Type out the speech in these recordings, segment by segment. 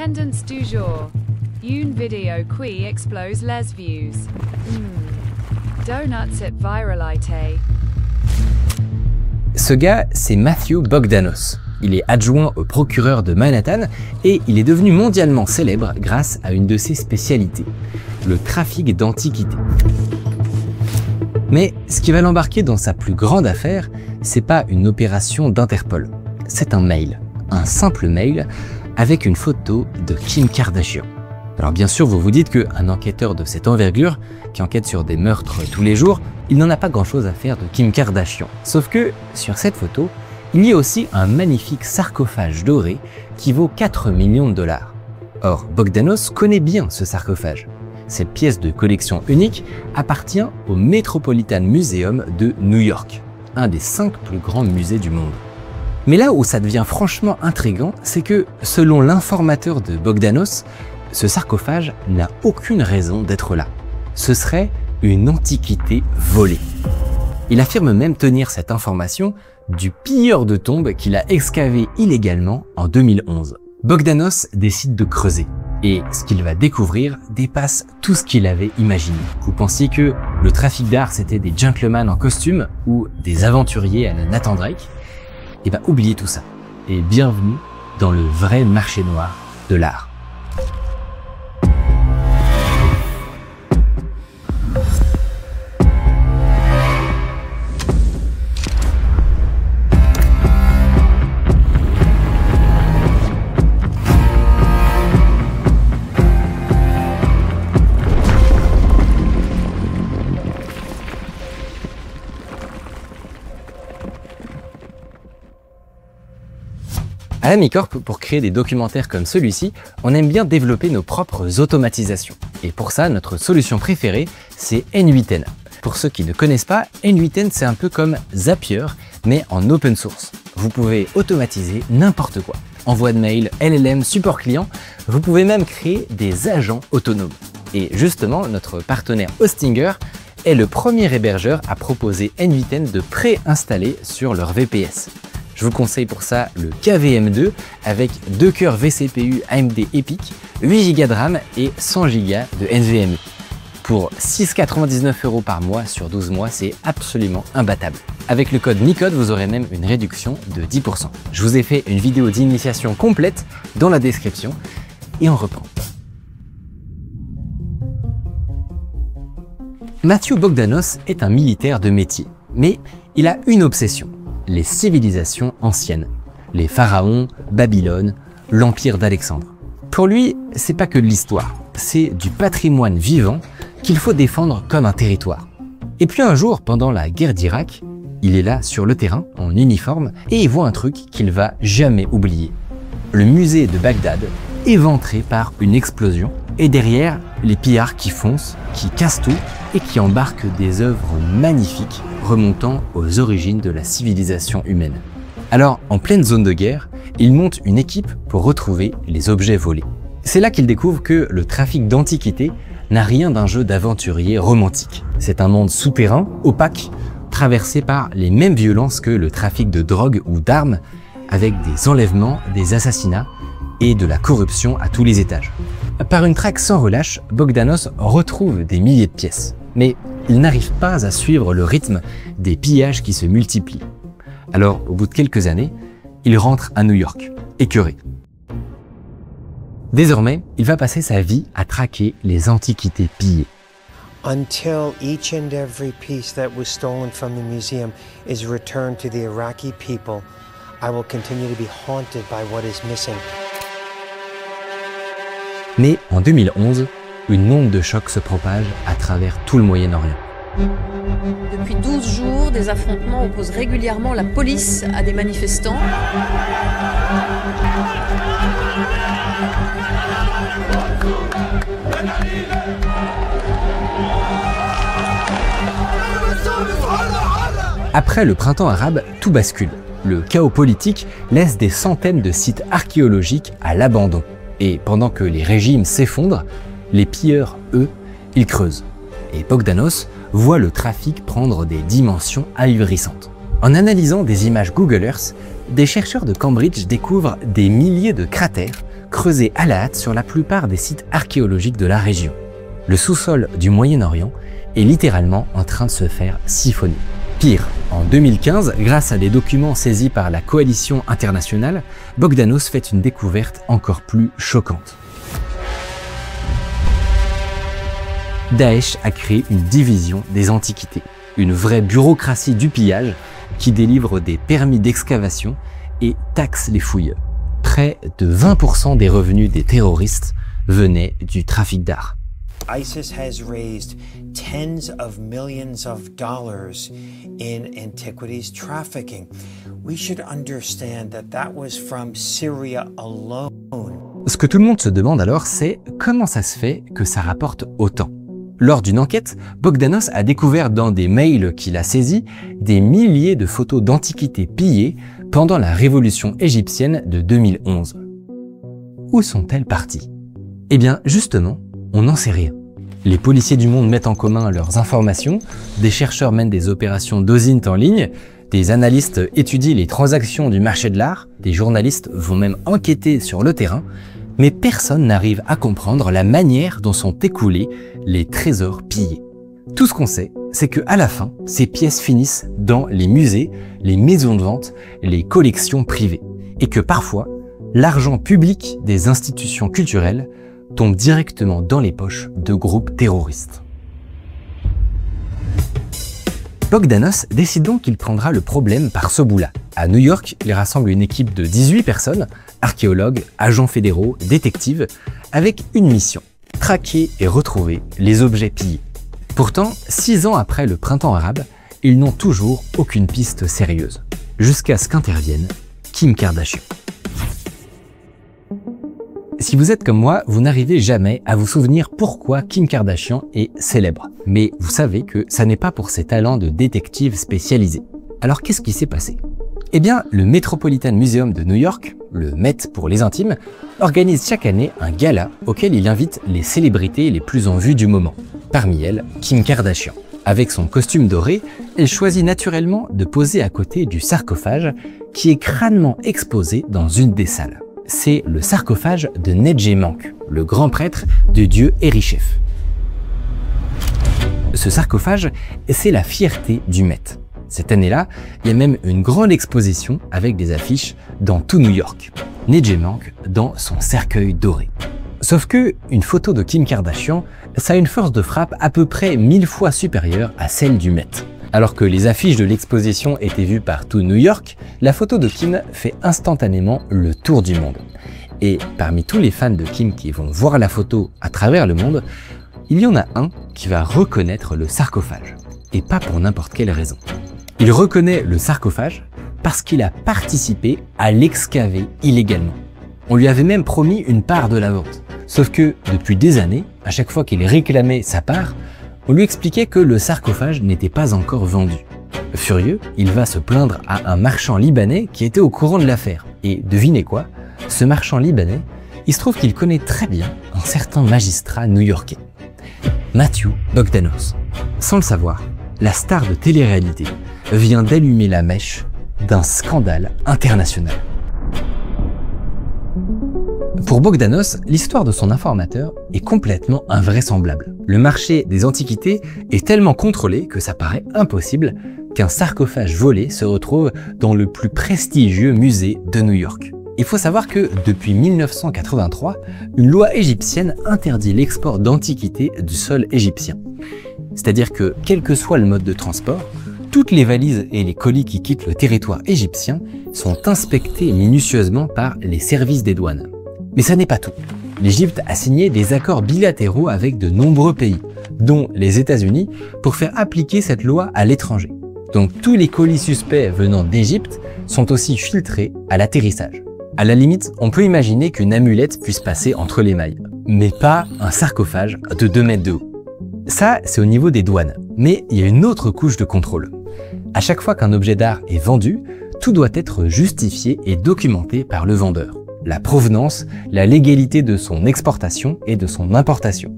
Tendance du jour. Une vidéo qui explose les views. Donuts at viralité. Ce gars, c'est Matthew Bogdanos. Il est adjoint au procureur de Manhattan et il est devenu mondialement célèbre grâce à une de ses spécialités, le trafic d'antiquités. Mais ce qui va l'embarquer dans sa plus grande affaire, c'est pas une opération d'Interpol, c'est un mail, un simple mail avec une photo de Kim Kardashian. Alors bien sûr, vous vous dites qu'un enquêteur de cette envergure, qui enquête sur des meurtres tous les jours, il n'en a pas grand-chose à faire de Kim Kardashian. Sauf que, sur cette photo, il y a aussi un magnifique sarcophage doré qui vaut 4 millions de dollars. Or, Bogdanos connaît bien ce sarcophage. Cette pièce de collection unique appartient au Metropolitan Museum de New York, un des 5 plus grands musées du monde. Mais là où ça devient franchement intriguant, c'est que, selon l'informateur de Bogdanos, ce sarcophage n'a aucune raison d'être là. Ce serait une antiquité volée. Il affirme même tenir cette information du pilleur de tombes qu'il a excavé illégalement en 2011. Bogdanos décide de creuser et ce qu'il va découvrir dépasse tout ce qu'il avait imaginé. Vous pensiez que le trafic d'art c'était des gentlemen en costume ou des aventuriers à la Nathan Drake? Et ben oubliez tout ça et bienvenue dans le vrai marché noir de l'art. À Amicorp, pour créer des documentaires comme celui-ci, on aime bien développer nos propres automatisations. Et pour ça, notre solution préférée, c'est N8N. Pour ceux qui ne connaissent pas, N8N c'est un peu comme Zapier, mais en open source. Vous pouvez automatiser n'importe quoi. Envoi de mail, LLM, support client, vous pouvez même créer des agents autonomes. Et justement, notre partenaire Hostinger est le premier hébergeur à proposer N8N de préinstaller sur leur VPS. Je vous conseille pour ça le KVM2 avec 2 cœurs vCPU AMD EPIC, 8 Go de RAM et 100 Go de NVMe. Pour 6,99 € par mois sur 12 mois, c'est absolument imbattable. Avec le code NICODE, vous aurez même une réduction de 10%. Je vous ai fait une vidéo d'initiation complète dans la description et on reprend. Matthew Bogdanos est un militaire de métier, mais il a une obsession. Les civilisations anciennes, les pharaons, Babylone, l'empire d'Alexandre. Pour lui, c'est pas que de l'histoire, c'est du patrimoine vivant qu'il faut défendre comme un territoire. Et puis un jour, pendant la guerre d'Irak, il est là sur le terrain, en uniforme, et il voit un truc qu'il va jamais oublier. Le musée de Bagdad, éventré par une explosion, et derrière, les pillards qui foncent, qui cassent tout, et qui embarquent des œuvres magnifiques remontant aux origines de la civilisation humaine. Alors, en pleine zone de guerre, il monte une équipe pour retrouver les objets volés. C'est là qu'il découvre que le trafic d'antiquités n'a rien d'un jeu d'aventurier romantique. C'est un monde souterrain, opaque, traversé par les mêmes violences que le trafic de drogue ou d'armes, avec des enlèvements, des assassinats et de la corruption à tous les étages. Par une traque sans relâche, Bogdanos retrouve des milliers de pièces. Mais il n'arrive pas à suivre le rythme des pillages qui se multiplient. Alors, au bout de quelques années, il rentre à New York, écœuré. Désormais, il va passer sa vie à traquer les antiquités pillées. Until each and every piece that was stolen from the museum is returned to the Iraqi people, I will continue to be haunted by what is missing. Mais en 2011, une onde de choc se propage à travers tout le Moyen-Orient. Depuis 12 jours, des affrontements opposent régulièrement la police à des manifestants. Après le printemps arabe, tout bascule. Le chaos politique laisse des centaines de sites archéologiques à l'abandon. Et pendant que les régimes s'effondrent, les pilleurs, eux, ils creusent. Et Bogdanos voit le trafic prendre des dimensions ahurissantes. En analysant des images Google Earth, des chercheurs de Cambridge découvrent des milliers de cratères creusés à la hâte sur la plupart des sites archéologiques de la région. Le sous-sol du Moyen-Orient est littéralement en train de se faire siphonner. Pire, en 2015, grâce à des documents saisis par la coalition internationale, Bogdanos fait une découverte encore plus choquante. Daesh a créé une division des antiquités, une vraie bureaucratie du pillage qui délivre des permis d'excavation et taxe les fouilles. Près de 20% des revenus des terroristes venaient du trafic d'art. ISIS has raised tens of millions of dollars in antiquities trafficking. We should understand that that was from Syria alone. Ce que tout le monde se demande alors, c'est comment ça se fait que ça rapporte autant. Lors d'une enquête, Bogdanos a découvert dans des mails qu'il a saisis des milliers de photos d'antiquités pillées pendant la révolution égyptienne de 2011. Où sont-elles parties? Eh bien, justement, on n'en sait rien. Les policiers du monde mettent en commun leurs informations, des chercheurs mènent des opérations d'OSINT en ligne, des analystes étudient les transactions du marché de l'art, des journalistes vont même enquêter sur le terrain, mais personne n'arrive à comprendre la manière dont sont écoulés les trésors pillés. Tout ce qu'on sait, c'est qu'à la fin, ces pièces finissent dans les musées, les maisons de vente, les collections privées, et que parfois, l'argent public des institutions culturelles tombe directement dans les poches de groupes terroristes. Bogdanos décide donc qu'il prendra le problème par ce bout-là. À New York, il rassemble une équipe de 18 personnes, archéologues, agents fédéraux, détectives, avec une mission, traquer et retrouver les objets pillés. Pourtant, 6 ans après le printemps arabe, ils n'ont toujours aucune piste sérieuse, jusqu'à ce qu'intervienne Kim Kardashian. Si vous êtes comme moi, vous n'arrivez jamais à vous souvenir pourquoi Kim Kardashian est célèbre. Mais vous savez que ça n'est pas pour ses talents de détective spécialisée. Alors qu'est-ce qui s'est passé? Eh bien, le Metropolitan Museum de New York, le Met pour les intimes, organise chaque année un gala auquel il invite les célébrités les plus en vue du moment. Parmi elles, Kim Kardashian. Avec son costume doré, elle choisit naturellement de poser à côté du sarcophage qui est crânement exposé dans une des salles. C'est le sarcophage de Nedjemank, le grand prêtre du dieu Erishef. Ce sarcophage, c'est la fierté du Met. Cette année-là, il y a même une grande exposition avec des affiches dans tout New York. Nedjemank dans son cercueil doré. Sauf que une photo de Kim Kardashian, ça a une force de frappe à peu près 1000 fois supérieure à celle du Met. Alors que les affiches de l'exposition étaient vues par tout New York, la photo de Kim fait instantanément le tour du monde. Et parmi tous les fans de Kim qui vont voir la photo à travers le monde, il y en a un qui va reconnaître le sarcophage. Et pas pour n'importe quelle raison. Il reconnaît le sarcophage parce qu'il a participé à l'excaver illégalement. On lui avait même promis une part de la vente. Sauf que, depuis des années, à chaque fois qu'il réclamait sa part, on lui expliquait que le sarcophage n'était pas encore vendu. Furieux, il va se plaindre à un marchand libanais qui était au courant de l'affaire. Et devinez quoi? Ce marchand libanais, il se trouve qu'il connaît très bien un certain magistrat new-yorkais, Matthew Bogdanos. Sans le savoir, la star de télé-réalité vient d'allumer la mèche d'un scandale international. Pour Bogdanos, l'histoire de son informateur est complètement invraisemblable. Le marché des antiquités est tellement contrôlé que ça paraît impossible qu'un sarcophage volé se retrouve dans le plus prestigieux musée de New York. Il faut savoir que depuis 1983, une loi égyptienne interdit l'export d'antiquités du sol égyptien. C'est-à-dire que, quel que soit le mode de transport, toutes les valises et les colis qui quittent le territoire égyptien sont inspectés minutieusement par les services des douanes. Mais ça n'est pas tout. L'Égypte a signé des accords bilatéraux avec de nombreux pays, dont les États-Unis, pour faire appliquer cette loi à l'étranger. Donc tous les colis suspects venant d'Égypte sont aussi filtrés à l'atterrissage. À la limite, on peut imaginer qu'une amulette puisse passer entre les mailles, mais pas un sarcophage de 2 mètres de haut. Ça, c'est au niveau des douanes. Mais il y a une autre couche de contrôle. À chaque fois qu'un objet d'art est vendu, tout doit être justifié et documenté par le vendeur. la provenance, la légalité de son exportation et de son importation.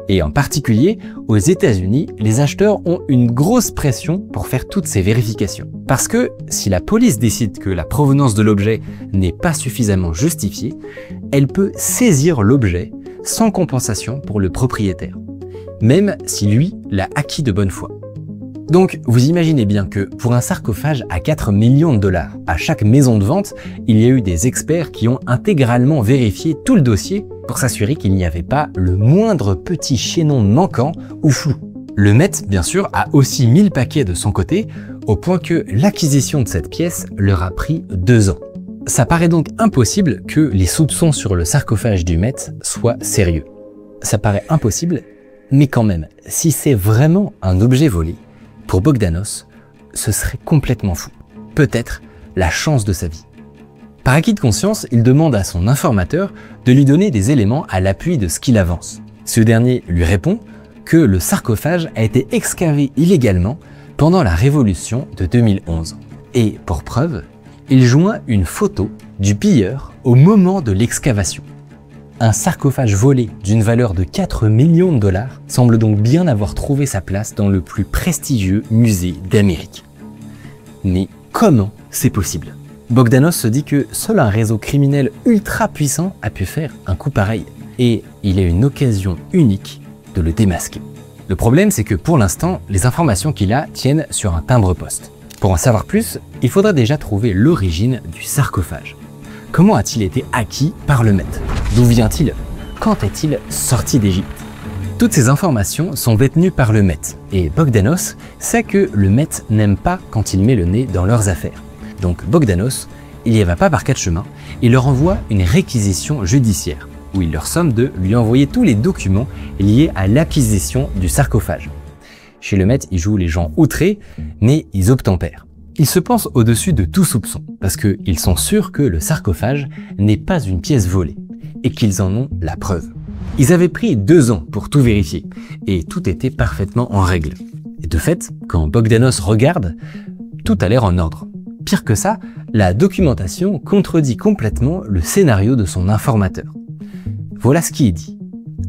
Et en particulier, aux États-Unis, les acheteurs ont une grosse pression pour faire toutes ces vérifications. Parce que si la police décide que la provenance de l'objet n'est pas suffisamment justifiée, elle peut saisir l'objet sans compensation pour le propriétaire, même si lui l'a acquis de bonne foi. Donc, vous imaginez bien que pour un sarcophage à 4 millions de dollars, à chaque maison de vente, il y a eu des experts qui ont intégralement vérifié tout le dossier pour s'assurer qu'il n'y avait pas le moindre petit chaînon manquant ou flou. Le Met, bien sûr, a aussi mis le paquet de son côté, au point que l'acquisition de cette pièce leur a pris 2 ans. Ça paraît donc impossible que les soupçons sur le sarcophage du Met soient sérieux. Ça paraît impossible, mais quand même, si c'est vraiment un objet volé, pour Bogdanos, ce serait complètement fou. Peut-être la chance de sa vie. Par acquis de conscience, il demande à son informateur de lui donner des éléments à l'appui de ce qu'il avance. Ce dernier lui répond que le sarcophage a été excavé illégalement pendant la Révolution de 2011. Et pour preuve, il joint une photo du pilleur au moment de l'excavation. Un sarcophage volé d'une valeur de 4 millions de dollars semble donc bien avoir trouvé sa place dans le plus prestigieux musée d'Amérique. Mais comment c'est possible? Bogdanos se dit que seul un réseau criminel ultra puissant a pu faire un coup pareil. Et il a une occasion unique de le démasquer. Le problème, c'est que pour l'instant, les informations qu'il a tiennent sur un timbre-poste. Pour en savoir plus, il faudra déjà trouver l'origine du sarcophage. Comment a-t-il été acquis par le Met? D'où vient-il? Quand est-il sorti d'Égypte? Toutes ces informations sont détenues par le Met, et Bogdanos sait que le Met n'aime pas quand il met le nez dans leurs affaires. Donc Bogdanos, il n'y va pas par 4 chemins, il leur envoie une réquisition judiciaire, où il leur somme de lui envoyer tous les documents liés à l'acquisition du sarcophage. Chez le Met, ils jouent les gens outrés, mais ils obtempèrent. Ils se pensent au-dessus de tout soupçon, parce qu'ils sont sûrs que le sarcophage n'est pas une pièce volée, et qu'ils en ont la preuve. Ils avaient pris 2 ans pour tout vérifier, et tout était parfaitement en règle. Et de fait, quand Bogdanos regarde, tout a l'air en ordre. Pire que ça, la documentation contredit complètement le scénario de son informateur. Voilà ce qui est dit.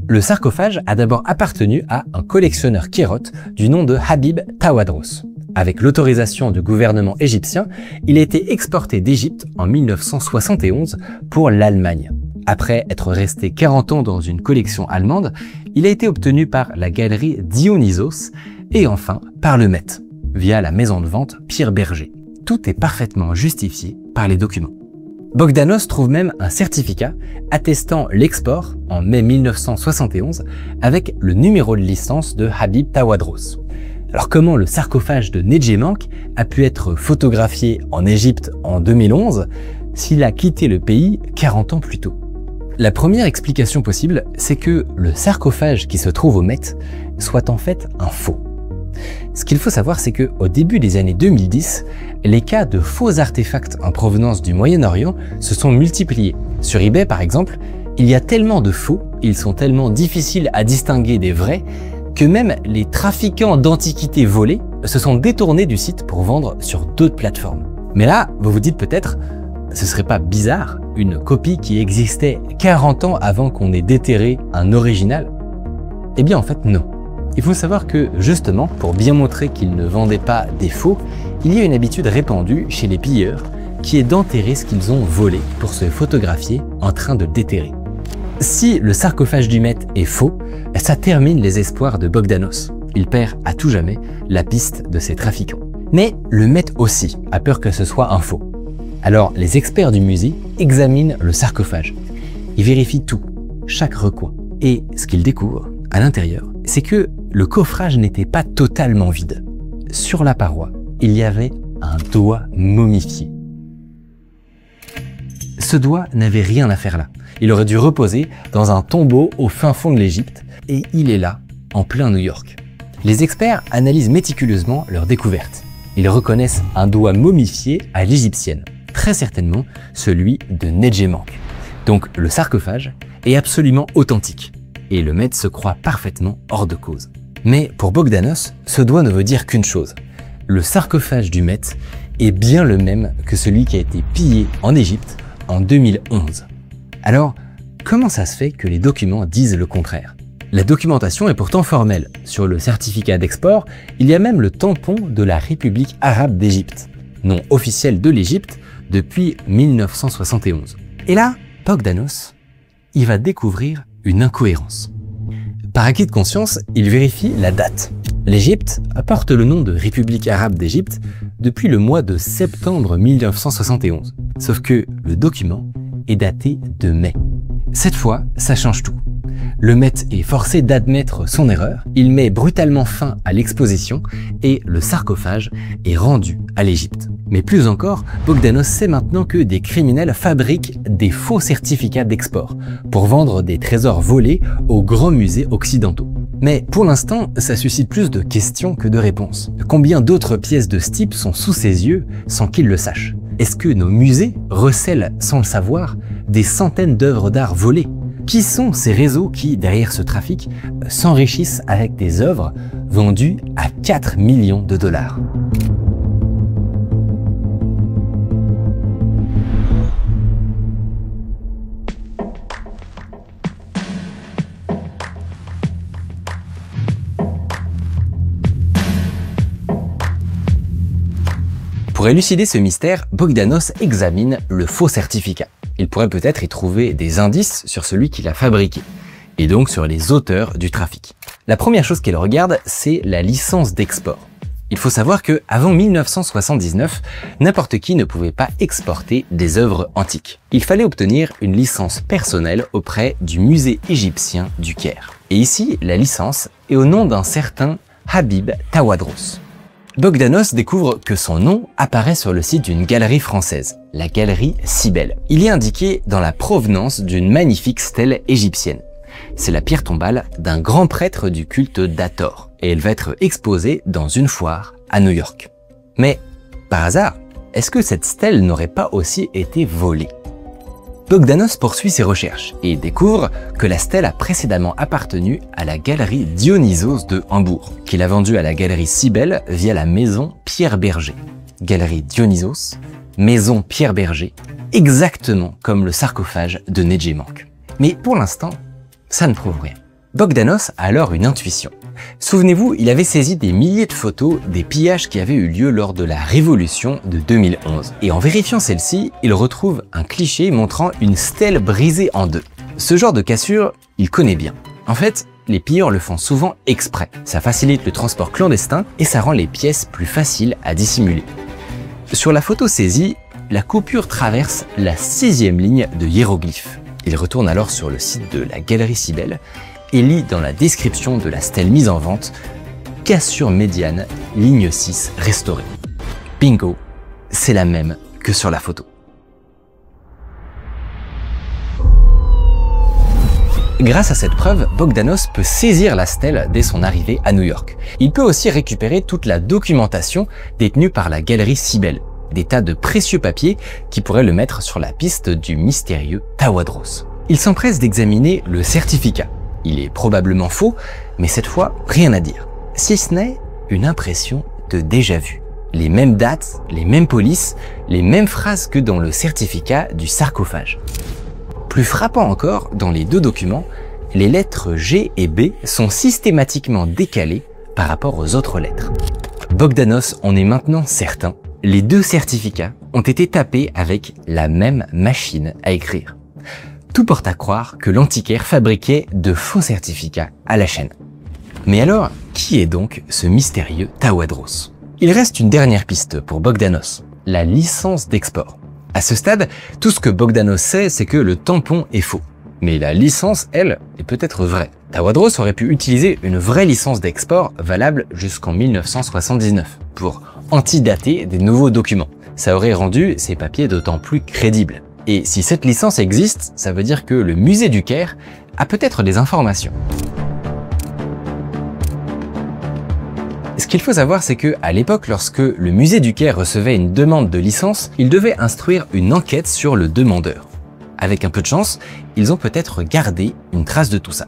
Le sarcophage a d'abord appartenu à un collectionneur kérote du nom de Habib Tawadros. Avec l'autorisation du gouvernement égyptien, il a été exporté d'Égypte en 1971 pour l'Allemagne. Après être resté 40 ans dans une collection allemande, il a été obtenu par la galerie Dionysos et enfin par le Met, via la maison de vente Pierre Berger. Tout est parfaitement justifié par les documents. Bogdanos trouve même un certificat attestant l'export en mai 1971 avec le numéro de licence de Habib Tawadros. Alors comment le sarcophage de Nedjemank a pu être photographié en Égypte en 2011 s'il a quitté le pays 40 ans plus tôt? La première explication possible, c'est que le sarcophage qui se trouve au Met soit en fait un faux. Ce qu'il faut savoir, c'est qu'au début des années 2010, les cas de faux artefacts en provenance du Moyen-Orient se sont multipliés. Sur eBay par exemple, il y a tellement de faux, ils sont tellement difficiles à distinguer des vrais, que même les trafiquants d'antiquités volées se sont détournés du site pour vendre sur d'autres plateformes. Mais là, vous vous dites peut-être, ce serait pas bizarre, une copie qui existait 40 ans avant qu'on ait déterré un original? Eh bien en fait non. Il faut savoir que justement, pour bien montrer qu'ils ne vendaient pas des faux, il y a une habitude répandue chez les pilleurs qui est d'enterrer ce qu'ils ont volé pour se photographier en train de déterrer. Si le sarcophage du Met est faux, ça termine les espoirs de Bogdanos. Il perd à tout jamais la piste de ses trafiquants. Mais le Met aussi a peur que ce soit un faux. Alors les experts du musée examinent le sarcophage. Ils vérifient tout, chaque recoin. Et ce qu'ils découvrent à l'intérieur, c'est que le coffrage n'était pas totalement vide. Sur la paroi, il y avait un doigt momifié. Ce doigt n'avait rien à faire là. Il aurait dû reposer dans un tombeau au fin fond de l'Égypte, et il est là, en plein New York. Les experts analysent méticuleusement leur découverte. Ils reconnaissent un doigt momifié à l'égyptienne, très certainement celui de Nedjemank. Donc le sarcophage est absolument authentique, et le Met se croit parfaitement hors de cause. Mais pour Bogdanos, ce doigt ne veut dire qu'une chose. Le sarcophage du Met est bien le même que celui qui a été pillé en Égypte en 2011. Alors, comment ça se fait que les documents disent le contraire? La documentation est pourtant formelle. Sur le certificat d'export, il y a même le tampon de la République arabe d'Égypte, nom officiel de l'Égypte depuis 1971. Et là, Bogdanos, il va découvrir une incohérence. Par acquis de conscience, il vérifie la date. L'Égypte porte le nom de République arabe d'Égypte depuis le mois de septembre 1971. Sauf que le document est daté de mai. Cette fois, ça change tout. Le Met est forcé d'admettre son erreur, il met brutalement fin à l'exposition et le sarcophage est rendu à l'Égypte. Mais plus encore, Bogdanos sait maintenant que des criminels fabriquent des faux certificats d'export pour vendre des trésors volés aux grands musées occidentaux. Mais pour l'instant, ça suscite plus de questions que de réponses. Combien d'autres pièces de ce type sont sous ses yeux sans qu'il le sache? Est-ce que nos musées recèlent, sans le savoir, des centaines d'œuvres d'art volées? Qui sont ces réseaux qui, derrière ce trafic, s'enrichissent avec des œuvres vendues à 4 millions de dollars? Pour élucider ce mystère, Bogdanos examine le faux certificat. Il pourrait peut-être y trouver des indices sur celui qui l'a fabriqué, et donc sur les auteurs du trafic. La première chose qu'il regarde, c'est la licence d'export. Il faut savoir que avant 1979, n'importe qui ne pouvait pas exporter des œuvres antiques. Il fallait obtenir une licence personnelle auprès du musée égyptien du Caire. Et ici, la licence est au nom d'un certain Habib Tawadros. Bogdanos découvre que son nom apparaît sur le site d'une galerie française, la galerie Cybèle. Il y est indiqué dans la provenance d'une magnifique stèle égyptienne. C'est la pierre tombale d'un grand prêtre du culte d'Hathor, et elle va être exposée dans une foire à New York. Mais, par hasard, est-ce que cette stèle n'aurait pas aussi été volée? Bogdanos poursuit ses recherches et découvre que la stèle a précédemment appartenu à la galerie Dionysos de Hambourg, qu'il a vendue à la galerie Cybèle via la maison Pierre Berger. Galerie Dionysos, maison Pierre Berger, exactement comme le sarcophage de Nedjemank. Mais pour l'instant, ça ne prouve rien. Bogdanos a alors une intuition. Souvenez-vous, il avait saisi des milliers de photos des pillages qui avaient eu lieu lors de la Révolution de 2011. Et en vérifiant celle-ci, il retrouve un cliché montrant une stèle brisée en deux. Ce genre de cassure, il connaît bien. En fait, les pilleurs le font souvent exprès. Ça facilite le transport clandestin et ça rend les pièces plus faciles à dissimuler. Sur la photo saisie, la coupure traverse la 6e ligne de hiéroglyphes. Il retourne alors sur le site de la galerie Cybèle et lit dans la description de la stèle mise en vente « Cassure médiane, ligne 6 restaurée ». Bingo, c'est la même que sur la photo. Grâce à cette preuve, Bogdanos peut saisir la stèle dès son arrivée à New York. Il peut aussi récupérer toute la documentation détenue par la galerie Cybèle, des tas de précieux papiers qui pourraient le mettre sur la piste du mystérieux Tawadros. Il s'empresse d'examiner le certificat. Il est probablement faux, mais cette fois, rien à dire. Si ce n'est une impression de déjà-vu. Les mêmes dates, les mêmes polices, les mêmes phrases que dans le certificat du sarcophage. Plus frappant encore, dans les deux documents, les lettres G et B sont systématiquement décalées par rapport aux autres lettres. Bogdanos en est maintenant certain, les deux certificats ont été tapés avec la même machine à écrire. Tout porte à croire que l'antiquaire fabriquait de faux certificats à la chaîne. Mais alors, qui est donc ce mystérieux Tawadros? Il reste une dernière piste pour Bogdanos, la licence d'export. À ce stade, tout ce que Bogdanos sait, c'est que le tampon est faux. Mais la licence, elle, est peut-être vraie. Tawadros aurait pu utiliser une vraie licence d'export valable jusqu'en 1979 pour antidater des nouveaux documents. Ça aurait rendu ces papiers d'autant plus crédibles. Et si cette licence existe, ça veut dire que le musée du Caire a peut-être des informations. Ce qu'il faut savoir, c'est que à l'époque, lorsque le musée du Caire recevait une demande de licence, il devait instruire une enquête sur le demandeur. Avec un peu de chance, ils ont peut-être gardé une trace de tout ça.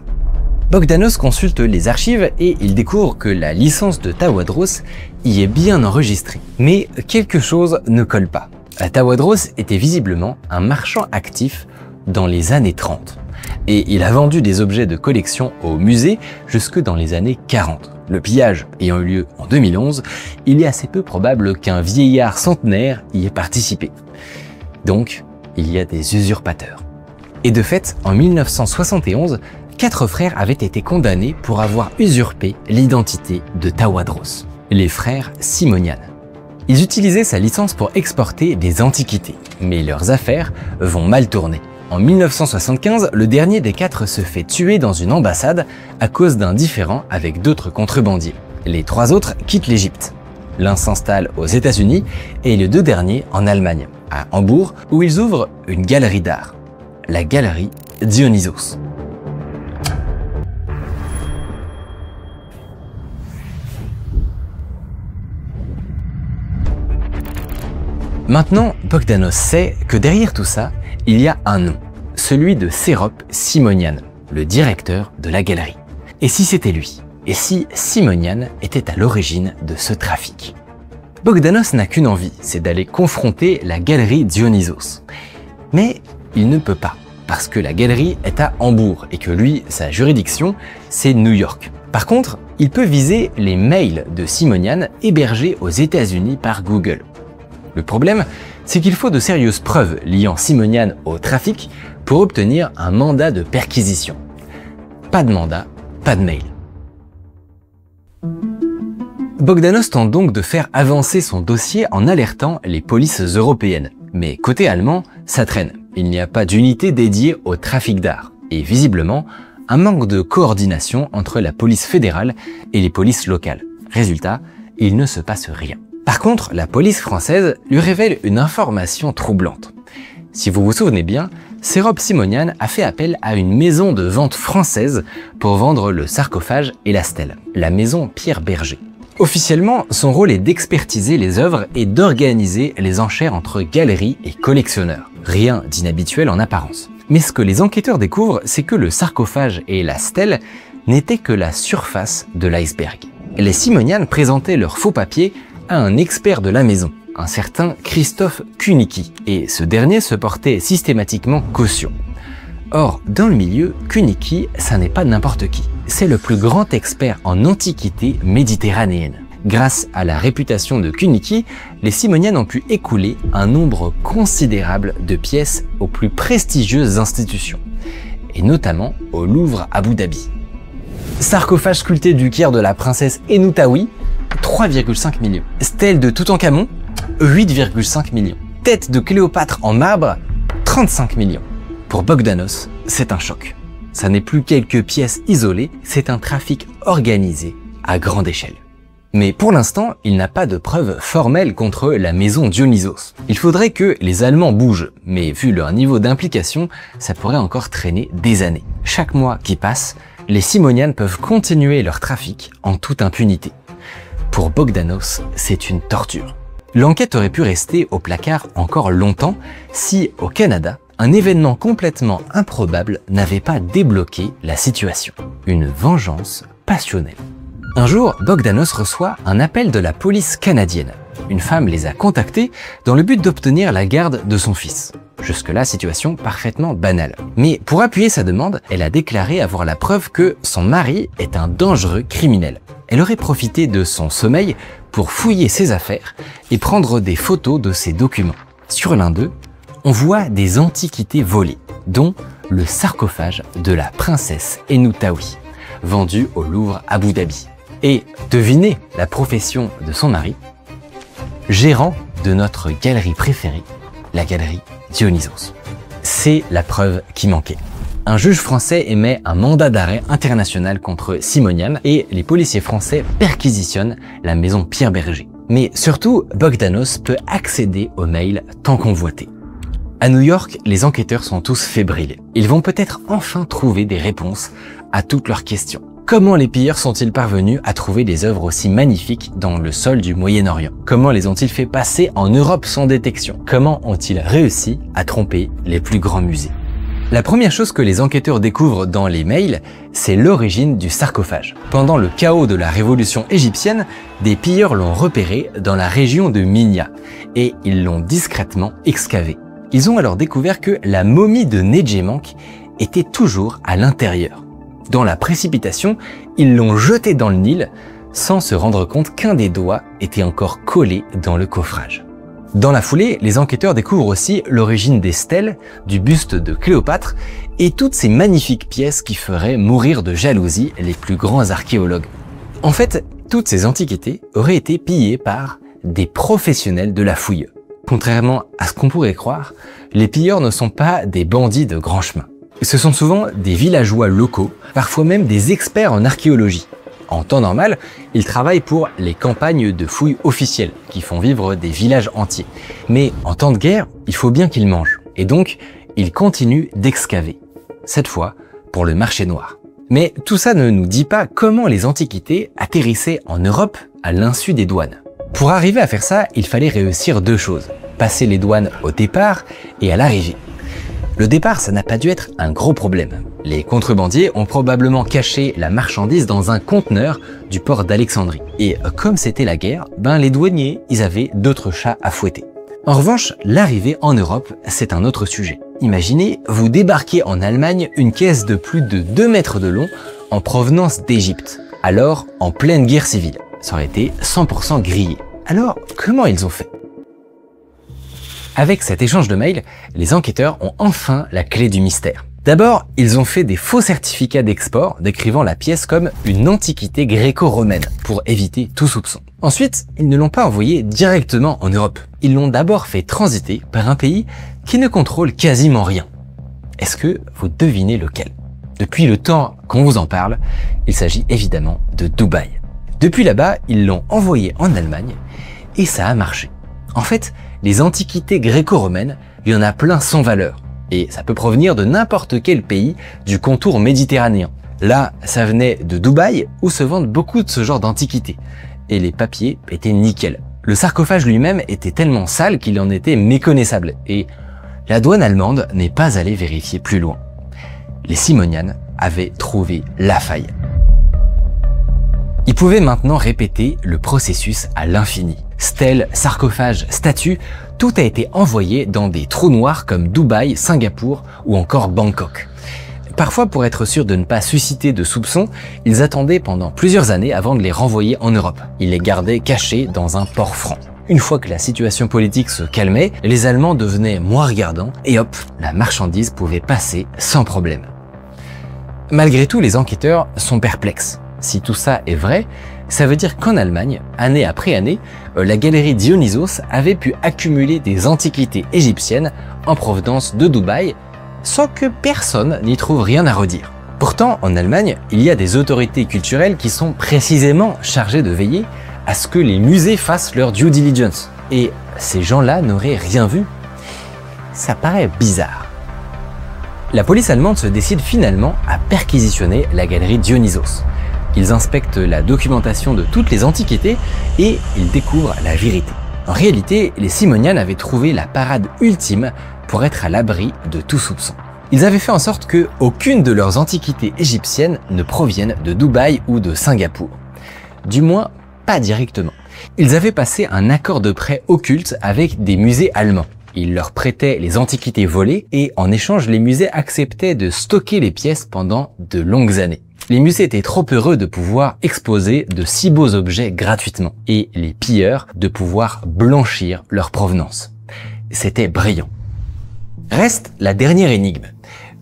Bogdanos consulte les archives et il découvre que la licence de Tawadros y est bien enregistrée. Mais quelque chose ne colle pas. Tawadros était visiblement un marchand actif dans les années 30. Et il a vendu des objets de collection au musée jusque dans les années 40. Le pillage ayant eu lieu en 2011, il est assez peu probable qu'un vieillard centenaire y ait participé. Donc, il y a des usurpateurs. Et de fait, en 1971, 4 frères avaient été condamnés pour avoir usurpé l'identité de Tawadros, les frères Simonian. Ils utilisaient sa licence pour exporter des antiquités, mais leurs affaires vont mal tourner. En 1975, le dernier des 4 se fait tuer dans une ambassade à cause d'un différend avec d'autres contrebandiers. Les 3 autres quittent l'Égypte. L'un s'installe aux États-Unis et les 2 derniers en Allemagne, à Hambourg, où ils ouvrent une galerie d'art, la galerie Dionysos. Maintenant, Bogdanos sait que derrière tout ça, il y a un nom, celui de Serop Simonian, le directeur de la galerie. Et si c'était lui? Et si Simonian était à l'origine de ce trafic? Bogdanos n'a qu'une envie, c'est d'aller confronter la galerie Dionysos. Mais il ne peut pas, parce que la galerie est à Hambourg et que lui, sa juridiction, c'est New York. Par contre, il peut viser les mails de Simonian hébergés aux États-Unis par Google. Le problème, c'est qu'il faut de sérieuses preuves liant Simonian au trafic pour obtenir un mandat de perquisition. Pas de mandat, pas de mail. Bogdanos tente donc de faire avancer son dossier en alertant les polices européennes. Mais côté allemand, ça traîne. Il n'y a pas d'unité dédiée au trafic d'art. Et visiblement, un manque de coordination entre la police fédérale et les polices locales. Résultat, il ne se passe rien. Par contre, la police française lui révèle une information troublante. Si vous vous souvenez bien, Serop Simonian a fait appel à une maison de vente française pour vendre le sarcophage et la stèle, la maison Pierre Berger. Officiellement, son rôle est d'expertiser les œuvres et d'organiser les enchères entre galeries et collectionneurs. Rien d'inhabituel en apparence. Mais ce que les enquêteurs découvrent, c'est que le sarcophage et la stèle n'étaient que la surface de l'iceberg. Les Simonian présentaient leurs faux papiers à un expert de la maison, un certain Christophe Kunicki, et ce dernier se portait systématiquement caution. Or, dans le milieu, Kunicki, ça n'est pas n'importe qui. C'est le plus grand expert en antiquité méditerranéenne. Grâce à la réputation de Kunicki, les Simonian ont pu écouler un nombre considérable de pièces aux plus prestigieuses institutions, et notamment au Louvre Abu Dhabi. Sarcophage sculpté du Caire de la princesse Enoutaoui, 3,5 millions. Stèle de Toutankhamon, 8,5 millions. Tête de Cléopâtre en marbre, 35 millions. Pour Bogdanos, c'est un choc. Ça n'est plus quelques pièces isolées, c'est un trafic organisé à grande échelle. Mais pour l'instant, il n'a pas de preuves formelles contre la maison Dionysos. Il faudrait que les Allemands bougent, mais vu leur niveau d'implication, ça pourrait encore traîner des années. Chaque mois qui passe, les Simonian peuvent continuer leur trafic en toute impunité. Pour Bogdanos, c'est une torture. L'enquête aurait pu rester au placard encore longtemps si, au Canada, un événement complètement improbable n'avait pas débloqué la situation. Une vengeance passionnelle. Un jour, Bogdanos reçoit un appel de la police canadienne. Une femme les a contactés dans le but d'obtenir la garde de son fils. Jusque-là, situation parfaitement banale. Mais pour appuyer sa demande, elle a déclaré avoir la preuve que son mari est un dangereux criminel. Elle aurait profité de son sommeil pour fouiller ses affaires et prendre des photos de ses documents. Sur l'un d'eux, on voit des antiquités volées, dont le sarcophage de la princesse Enoutaoui, vendu au Louvre Abu Dhabi. Et devinez la profession de son mari, gérant de notre galerie préférée, la galerie Dionysos. C'est la preuve qui manquait. Un juge français émet un mandat d'arrêt international contre Simonian et les policiers français perquisitionnent la maison Pierre Berger. Mais surtout, Bogdanos peut accéder aux mails tant convoités. À New York, les enquêteurs sont tous fébriles. Ils vont peut-être enfin trouver des réponses à toutes leurs questions. Comment les pilleurs sont-ils parvenus à trouver des œuvres aussi magnifiques dans le sol du Moyen-Orient? Comment les ont-ils fait passer en Europe sans détection? Comment ont-ils réussi à tromper les plus grands musées? La première chose que les enquêteurs découvrent dans les mails, c'est l'origine du sarcophage. Pendant le chaos de la révolution égyptienne, des pilleurs l'ont repéré dans la région de Minya et ils l'ont discrètement excavé. Ils ont alors découvert que la momie de Nejemank était toujours à l'intérieur. Dans la précipitation, ils l'ont jetée dans le Nil sans se rendre compte qu'un des doigts était encore collé dans le coffrage. Dans la foulée, les enquêteurs découvrent aussi l'origine des stèles, du buste de Cléopâtre et toutes ces magnifiques pièces qui feraient mourir de jalousie les plus grands archéologues. En fait, toutes ces antiquités auraient été pillées par des professionnels de la fouille. Contrairement à ce qu'on pourrait croire, les pilleurs ne sont pas des bandits de grand chemin. Ce sont souvent des villageois locaux, parfois même des experts en archéologie. En temps normal, ils travaillent pour les campagnes de fouilles officielles qui font vivre des villages entiers. Mais en temps de guerre, il faut bien qu'ils mangent. Et donc, ils continuent d'excaver. Cette fois, pour le marché noir. Mais tout ça ne nous dit pas comment les antiquités atterrissaient en Europe à l'insu des douanes. Pour arriver à faire ça, il fallait réussir deux choses. Passer les douanes au départ et à l'arrivée. Le départ, ça n'a pas dû être un gros problème. Les contrebandiers ont probablement caché la marchandise dans un conteneur du port d'Alexandrie. Et comme c'était la guerre, les douaniers, ils avaient d'autres chats à fouetter. En revanche, l'arrivée en Europe, c'est un autre sujet. Imaginez, vous débarquez en Allemagne une caisse de plus de 2 mètres de long en provenance d'Égypte. Alors, en pleine guerre civile. Ça aurait été 100% grillé. Alors, comment ils ont fait ? Avec cet échange de mails, les enquêteurs ont enfin la clé du mystère. D'abord, ils ont fait des faux certificats d'export décrivant la pièce comme une antiquité gréco-romaine pour éviter tout soupçon. Ensuite, ils ne l'ont pas envoyé directement en Europe. Ils l'ont d'abord fait transiter par un pays qui ne contrôle quasiment rien. Est-ce que vous devinez lequel ? Depuis le temps qu'on vous en parle, il s'agit évidemment de Dubaï. Depuis là-bas, ils l'ont envoyé en Allemagne et ça a marché. En fait, les antiquités gréco-romaines, il y en a plein sans valeur. Et ça peut provenir de n'importe quel pays du contour méditerranéen. Là, ça venait de Dubaï où se vendent beaucoup de ce genre d'antiquités. Et les papiers étaient nickel. Le sarcophage lui-même était tellement sale qu'il en était méconnaissable. Et la douane allemande n'est pas allée vérifier plus loin. Les Simonian avaient trouvé la faille. Ils pouvaient maintenant répéter le processus à l'infini. Stèles, sarcophages, statues, tout a été envoyé dans des trous noirs comme Dubaï, Singapour ou encore Bangkok. Parfois, pour être sûr de ne pas susciter de soupçons, ils attendaient pendant plusieurs années avant de les renvoyer en Europe. Ils les gardaient cachés dans un port franc. Une fois que la situation politique se calmait, les Allemands devenaient moins regardants et hop, la marchandise pouvait passer sans problème. Malgré tout, les enquêteurs sont perplexes. Si tout ça est vrai, ça veut dire qu'en Allemagne, année après année, la galerie Dionysos avait pu accumuler des antiquités égyptiennes en provenance de Dubaï sans que personne n'y trouve rien à redire. Pourtant, en Allemagne, il y a des autorités culturelles qui sont précisément chargées de veiller à ce que les musées fassent leur due diligence. Et ces gens-là n'auraient rien vu. Ça paraît bizarre. La police allemande se décide finalement à perquisitionner la galerie Dionysos. Ils inspectent la documentation de toutes les antiquités et ils découvrent la vérité. En réalité, les Simonian avaient trouvé la parade ultime pour être à l'abri de tout soupçon. Ils avaient fait en sorte que aucune de leurs antiquités égyptiennes ne provienne de Dubaï ou de Singapour. Du moins, pas directement. Ils avaient passé un accord de prêt occulte avec des musées allemands. Ils leur prêtaient les antiquités volées et en échange, les musées acceptaient de stocker les pièces pendant de longues années. Les musées étaient trop heureux de pouvoir exposer de si beaux objets gratuitement et les pilleurs de pouvoir blanchir leur provenance. C'était brillant. Reste la dernière énigme.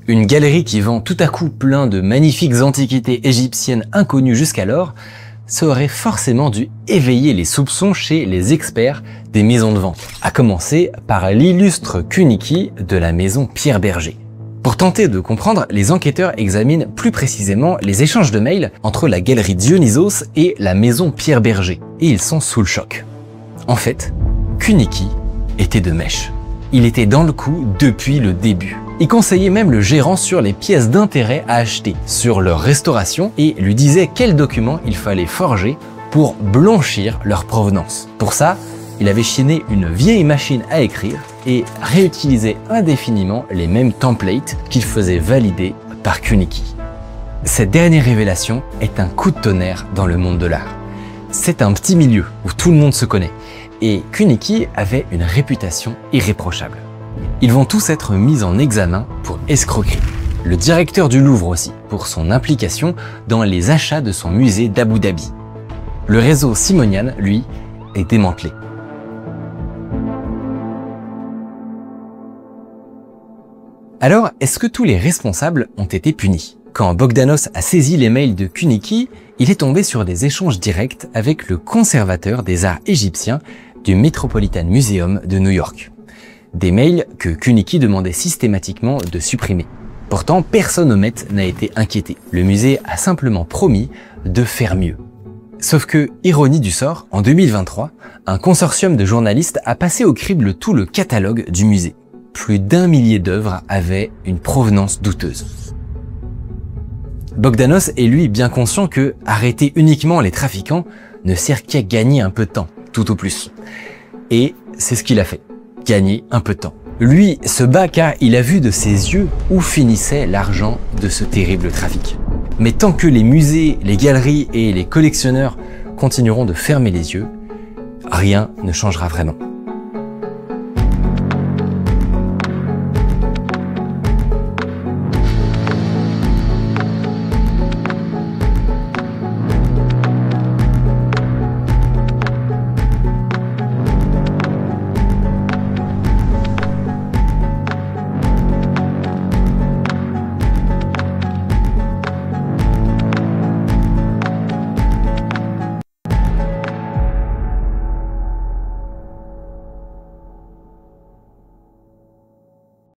Une galerie qui vend tout à coup plein de magnifiques antiquités égyptiennes inconnues jusqu'alors, ça aurait forcément dû éveiller les soupçons chez les experts des maisons de vente, à commencer par l'illustre Kunicki de la maison Pierre Berger. Pour tenter de comprendre, les enquêteurs examinent plus précisément les échanges de mails entre la galerie Dionysos et la maison Pierre Berger, et ils sont sous le choc. En fait, Kunicki était de mèche. Il était dans le coup depuis le début. Il conseillait même le gérant sur les pièces d'intérêt à acheter, sur leur restauration, et lui disait quels documents il fallait forger pour blanchir leur provenance. Pour ça, il avait chiné une vieille machine à écrire et réutilisait indéfiniment les mêmes templates qu'il faisait valider par Kunicki. Cette dernière révélation est un coup de tonnerre dans le monde de l'art. C'est un petit milieu où tout le monde se connaît et Kunicki avait une réputation irréprochable. Ils vont tous être mis en examen pour escroquerie. Le directeur du Louvre aussi, pour son implication dans les achats de son musée d'Abu Dhabi. Le réseau Simonian, lui, est démantelé. Alors, est-ce que tous les responsables ont été punis? Quand Bogdanos a saisi les mails de Kunicki, il est tombé sur des échanges directs avec le conservateur des arts égyptiens du Metropolitan Museum de New York. Des mails que Kunicki demandait systématiquement de supprimer. Pourtant, personne au Met n'a été inquiété. Le musée a simplement promis de faire mieux. Sauf que, ironie du sort, en 2023, un consortium de journalistes a passé au crible tout le catalogue du musée. Plus d'1 millier d'œuvres avaient une provenance douteuse. Bogdanos est lui bien conscient que arrêter uniquement les trafiquants ne sert qu'à gagner un peu de temps, tout au plus. Et c'est ce qu'il a fait, gagner un peu de temps. Lui se bat car il a vu de ses yeux où finissait l'argent de ce terrible trafic. Mais tant que les musées, les galeries et les collectionneurs continueront de fermer les yeux, rien ne changera vraiment.